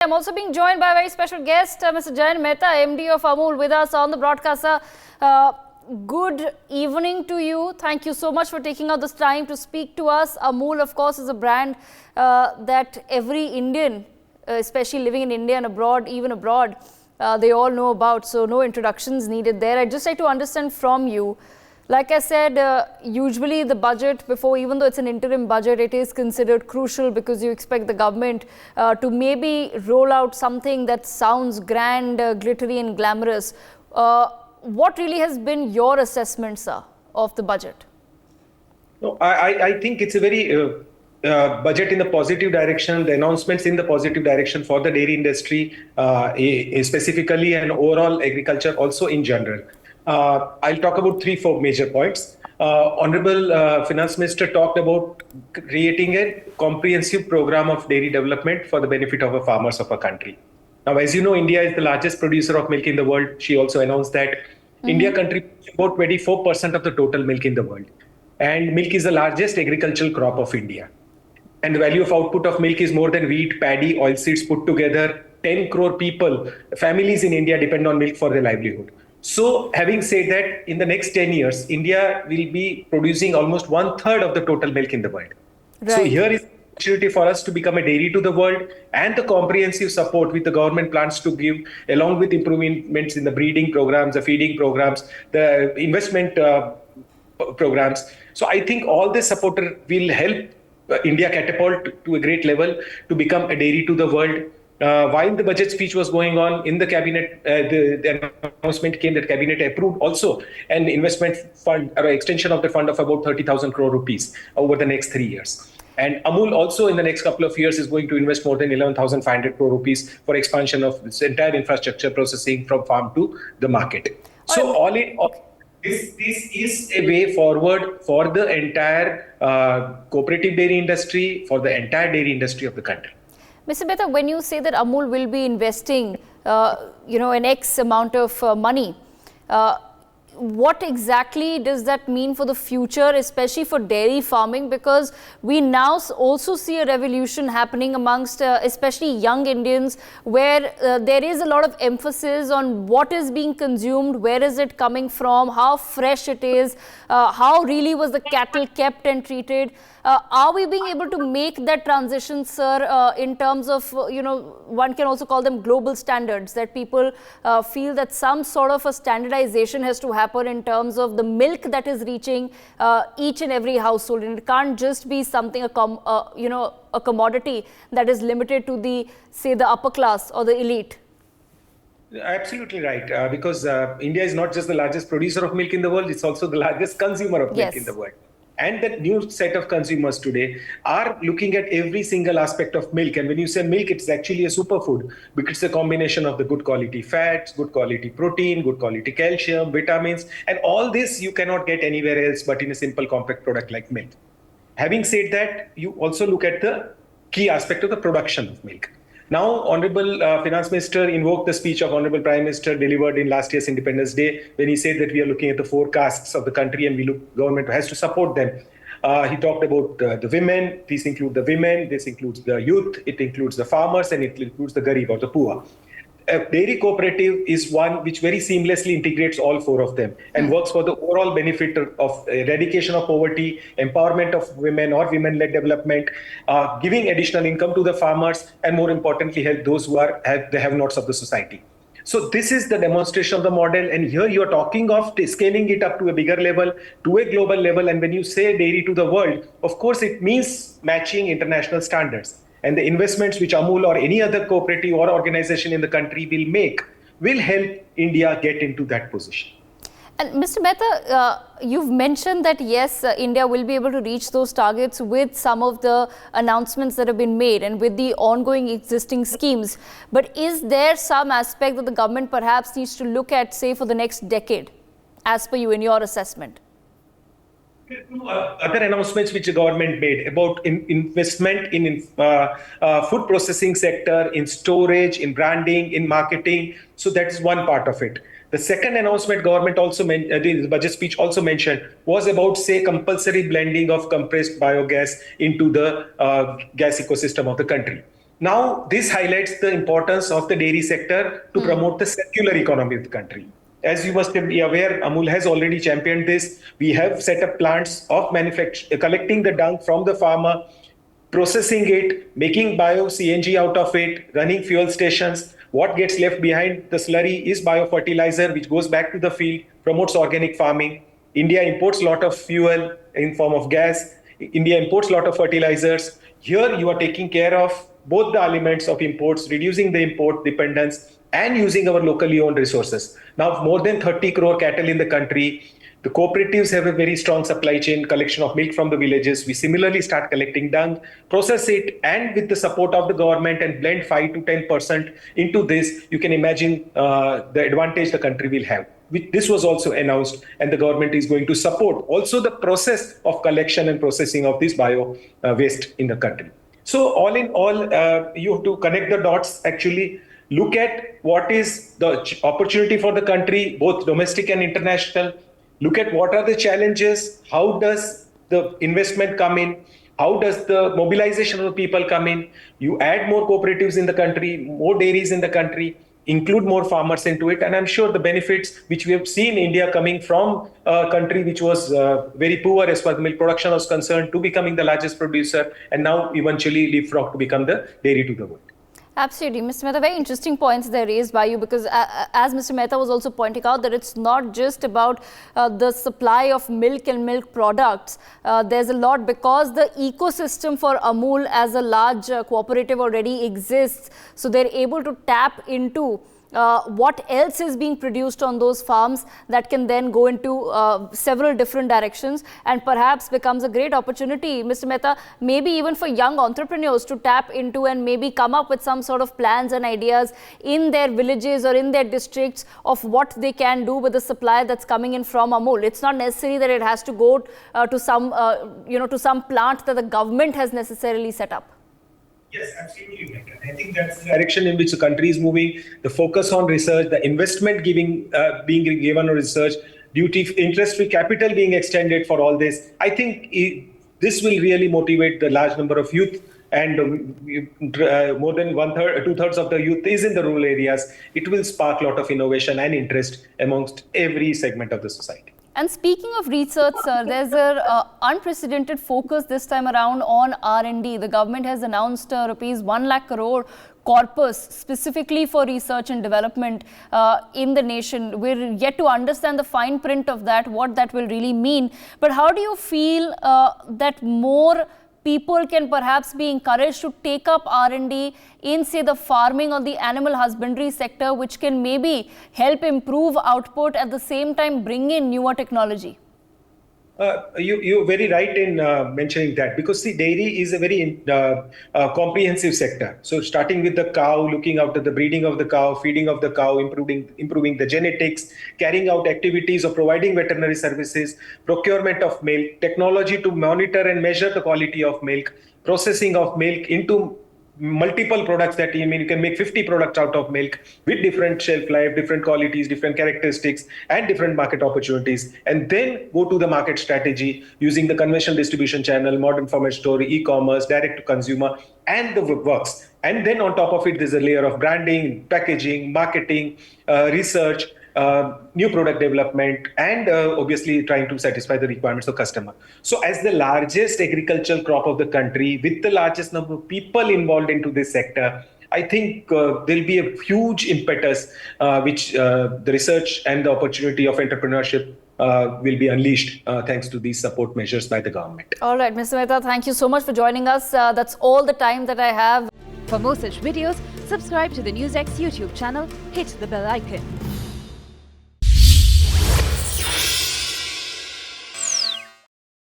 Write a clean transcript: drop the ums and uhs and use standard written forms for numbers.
I'm also being joined by a very special guest, Mr. Jayen Mehta, MD of Amul, with us on the broadcast. Good evening to you. Thank you so much for taking out this time to speak to us. Amul, of course, is a brand that every Indian, especially living in India and abroad, even abroad, they all know about. So no introductions needed there. I'd just like to understand from you. Like I said, usually the budget before, even though it's an interim budget, it is considered crucial because you expect the government to maybe roll out something that sounds grand, glittery and glamorous. What really has been your assessment, sir, of the budget? No, I think it's a very budget in the positive direction, the announcements in the positive direction for the dairy industry specifically and overall agriculture also in general. I'll talk about 3-4 major points. Honorable Finance Minister talked about creating a comprehensive program of dairy development for the benefit of the farmers of our country. Now, as you know, India is the largest producer of milk in the world. She also announced that India contributes about 24% of the total milk in the world. And milk is the largest agricultural crop of India. And the value of output of milk is more than wheat, paddy, oilseeds put together. 10 crore people, families in India depend on milk for their livelihood. So having said that, in the next 10 years, India will be producing almost 1/3 of the total milk in the world. Right. So here is an opportunity for us to become a dairy to the world, and the comprehensive support which the government plans to give, along with improvements in the breeding programs, the feeding programs, the investment programs. So I think all this support will help India catapult to a great level to become a dairy to the world. While the budget speech was going on in the cabinet, the announcement came that cabinet approved also an investment fund or extension of the fund of about 30,000 crore rupees over the next 3 years. And Amul also in the next couple of years is going to invest more than 11,500 crore rupees for expansion of this entire infrastructure processing from farm to the market. So all in all, this is a way forward for the entire cooperative dairy industry, for the entire dairy industry of the country. Mr. Mehta, when you say that Amul will be investing, an X amount of money, what exactly does that mean for the future, especially for dairy farming? Because we now also see a revolution happening amongst especially young Indians, where there is a lot of emphasis on what is being consumed, where is it coming from, how fresh it is, how really was the cattle kept and treated. Are we being able to make that transition, sir, in terms of, one can also call them global standards, that people feel that some sort of a standardization has to happen in terms of the milk that is reaching each and every household, and it can't just be something, a commodity that is limited to the upper class or the elite. Absolutely right, because India is not just the largest producer of milk in the world, it's also the largest consumer of milk in the world. And the new set of consumers today are looking at every single aspect of milk. And when you say milk, it's actually a superfood because it's a combination of the good quality fats, good quality protein, good quality calcium, vitamins, and all this you cannot get anywhere else but in a simple compact product like milk. Having said that, you also look at the key aspect of the production of milk. Now, Honorable Finance Minister invoked the speech of Honorable Prime Minister delivered in last year's Independence Day when he said that we are looking at the forecasts of the country and government has to support them. He talked about the women. These include the women, this includes the youth, it includes the farmers, and it includes the garib or the poor. A dairy cooperative is one which very seamlessly integrates all four of them and works for the overall benefit of eradication of poverty, empowerment of women or women-led development, giving additional income to the farmers, and more importantly, help those who are the have-nots of the society. So this is the demonstration of the model, and here you are talking of scaling it up to a bigger level, to a global level, and when you say dairy to the world, of course it means matching international standards. And the investments which Amul or any other cooperative or organization in the country will make will help India get into that position. And Mr. Mehta, you've mentioned that yes, India will be able to reach those targets with some of the announcements that have been made and with the ongoing existing schemes. But is there some aspect that the government perhaps needs to look at, say, for the next decade, as per you in your assessment? Other announcements which the government made about investment in food processing sector, in storage, in branding, in marketing. So that is one part of it. The second announcement government also the budget speech also mentioned was about, say, compulsory blending of compressed biogas into the gas ecosystem of the country. Now, this highlights the importance of the dairy sector to promote the circular economy of the country. As you must be aware, Amul has already championed this. We have set up plants of collecting the dung from the farmer, processing it, making bio CNG out of it, running fuel stations. What gets left behind the slurry is biofertilizer, which goes back to the field, promotes organic farming. India imports a lot of fuel in form of gas. India imports a lot of fertilizers. Here you are taking care of both the elements of imports, reducing the import dependence and using our locally owned resources. Now, more than 30 crore cattle in the country. The cooperatives have a very strong supply chain collection of milk from the villages. We similarly start collecting dung, process it, and with the support of the government and blend 5 to 10% into this, you can imagine the advantage the country will have. This was also announced, and the government is going to support also the process of collection and processing of this bio waste in the country. So all in all, you have to connect the dots, actually look at what is the opportunity for the country, both domestic and international. Look at what are the challenges, how does the investment come in, how does the mobilization of the people come in. You add more cooperatives in the country, more dairies in the country, include more farmers into it, and I'm sure the benefits which we have seen India coming from a country which was very poor as far as milk production was concerned to becoming the largest producer, and now eventually leapfrog to become the dairy to the world. Absolutely. Mr. Mehta, very interesting points there raised by you, because as Mr. Mehta was also pointing out, that it's not just about the supply of milk and milk products. There's a lot, because the ecosystem for Amul as a large cooperative already exists. So they're able to tap into what else is being produced on those farms that can then go into several different directions and perhaps becomes a great opportunity, Mr. Mehta, maybe even for young entrepreneurs to tap into and maybe come up with some sort of plans and ideas in their villages or in their districts of what they can do with the supply that's coming in from Amul. It's not necessary that it has to go to some to some plant that the government has necessarily set up. Yes, absolutely. I think that's the direction in which the country is moving. The focus on research, the investment being given on research, interest-free capital being extended for all this. I think this will really motivate the large number of youth, and more than two-thirds of the youth is in the rural areas. It will spark a lot of innovation and interest amongst every segment of the society. And speaking of research, sir, there's an unprecedented focus this time around on R&D. The government has announced rupees 1 lakh crore corpus specifically for research and development in the nation. We're yet to understand the fine print of that, what that will really mean. But how do you feel that more people can perhaps be encouraged to take up R&D in, say, the farming or the animal husbandry sector, which can maybe help improve output, at the same time bring in newer technology? You're very right in mentioning that, because see, dairy is a very comprehensive sector. So starting with the cow, looking after the breeding of the cow, feeding of the cow, improving the genetics, carrying out activities of providing veterinary services, procurement of milk, technology to monitor and measure the quality of milk, processing of milk into multiple products that you can make 50 products out of milk with different shelf life, different qualities, different characteristics, and different market opportunities. And then go to the market strategy using the conventional distribution channel, modern format store, e-commerce, direct to consumer, and the works. And then on top of it, there's a layer of branding, packaging, marketing, research, new product development, and obviously trying to satisfy the requirements of customer. So as the largest agricultural crop of the country, with the largest number of people involved into this sector, I think there'll be a huge impetus which the research and the opportunity of entrepreneurship will be unleashed thanks to these support measures by the government. All right, Mr. Mehta, thank you so much for joining us. That's all the time that I have. For more such videos, subscribe to the NewsX YouTube channel, hit the bell icon.